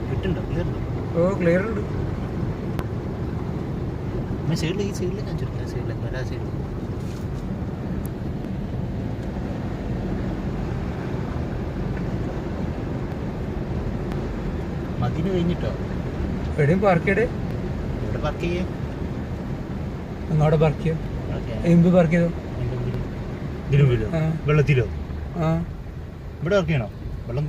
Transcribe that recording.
കിട്ടുണ്ടോ? Clear ഉണ്ടോ? ഓ clear ഉണ്ട്. സൈഡിൽ ഈ സൈഡിൽ ഞാൻ ചോദിക്കാം. സൈഡിൽ എല്ലാ സൈഡിൽ മതിന് കഴിഞ്ഞിട്ടോ? എവിടെയും പാർക്ക് ചെയ്തേ. ഇവിടെ പാർക്ക് ചെയ്യേ? അങ്ങോട്ട് പാർക്ക് ചെയ്യാം. എന്ത് പാർക്ക് ചെയ്തോ? വെള്ളത്തിലോ? ഇവിടെ പാർക്ക് ചെയ്യണോ? വെള്ളം